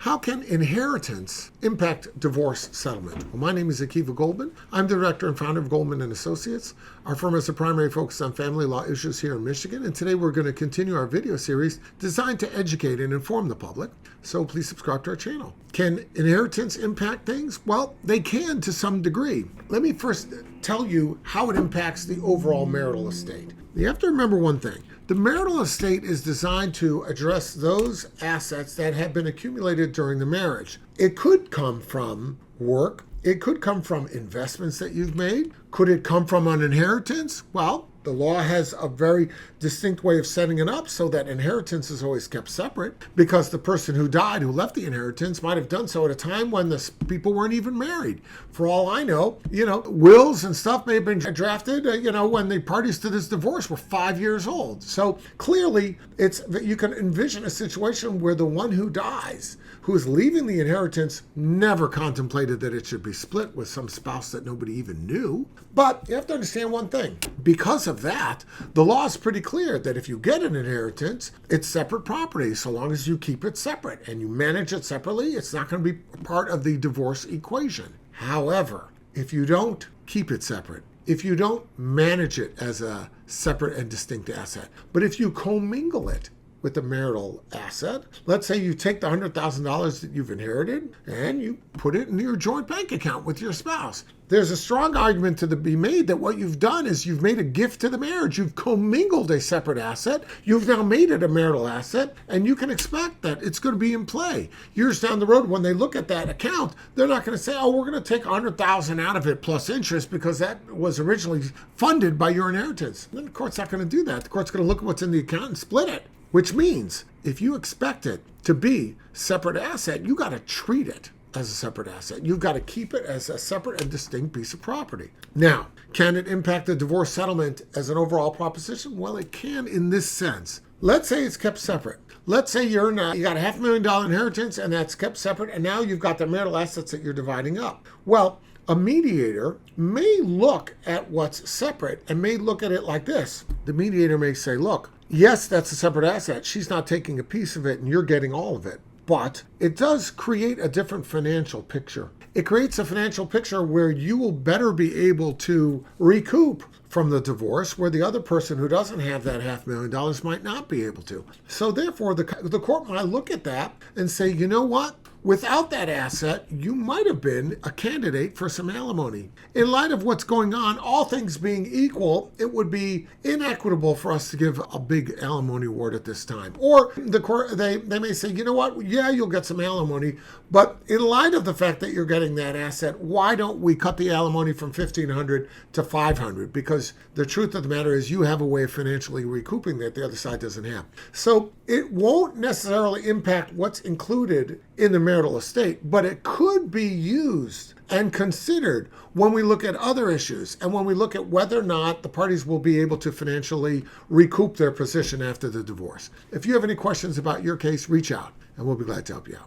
How can inheritance impact divorce settlement? Well, my name is Akiva Goldman. I'm the director and founder of Goldman & Associates. Our firm has a primary focus on family law issues here in Michigan, and today we're going to continue our video series designed to educate and inform the public. So please subscribe to our channel. Can inheritance impact things? Well, they can to some degree. Let me first tell you how it impacts the overall marital estate. You have to remember one thing. The marital estate is designed to address those assets that have been accumulated during the marriage. It could come from work. It could come from investments that you've made. Could it come from an inheritance? Well, the law has a very distinct way of setting it up so that inheritance is always kept separate, because the person who died, who left the inheritance, might have done so at a time when the people weren't even married. For all I know, wills and stuff may have been drafted, when the parties to this divorce were 5 years old. So clearly, you can envision a situation where the one who dies, who is leaving the inheritance, never contemplated that it should be split with some spouse that nobody even knew. But you have to understand one thing. Because of that, the law is pretty clear that if you get an inheritance, it's separate property. So long as you keep it separate and you manage it separately, it's not going to be part of the divorce equation. However, if you don't keep it separate, if you don't manage it as a separate and distinct asset, but if you commingle it with the marital asset, let's say you take the $100,000 that you've inherited and you put it in your joint bank account with your spouse. There's a strong argument to be made that what you've done is you've made a gift to the marriage. You've commingled a separate asset. You've now made it a marital asset, and you can expect that it's going to be in play. Years down the road, when they look at that account, they're not going to say, oh, we're going to take $100,000 out of it plus interest because that was originally funded by your inheritance. And then the court's not going to do that. The court's going to look at what's in the account and split it. Which means if you expect it to be separate asset, you got to treat it as a separate asset. You've got to keep it as a separate and distinct piece of property. Now, can it impact the divorce settlement as an overall proposition? Well, it can in this sense. Let's say it's kept separate. Let's say you got a $500,000 inheritance and that's kept separate, and now you've got the marital assets that you're dividing up. Well, a mediator may look at what's separate and may look at it like this. The mediator may say, look, yes, that's a separate asset. She's not taking a piece of it and you're getting all of it. But it does create a different financial picture. It creates a financial picture where you will better be able to recoup from the divorce, where the other person who doesn't have that $500,000 might not be able to. So therefore, the court might look at that and say, you know what? Without that asset, you might have been a candidate for some alimony. In light of what's going on, all things being equal, it would be inequitable for us to give a big alimony award at this time. Or the court, they may say, you know what? Yeah, you'll get some alimony, but in light of the fact that you're getting that asset, why don't we cut the alimony from $1,500 to $500? Because the truth of the matter is you have a way of financially recouping that the other side doesn't have. So it won't necessarily impact what's included in the marital estate, but it could be used and considered when we look at other issues and when we look at whether or not the parties will be able to financially recoup their position after the divorce. If you have any questions about your case, reach out and we'll be glad to help you out.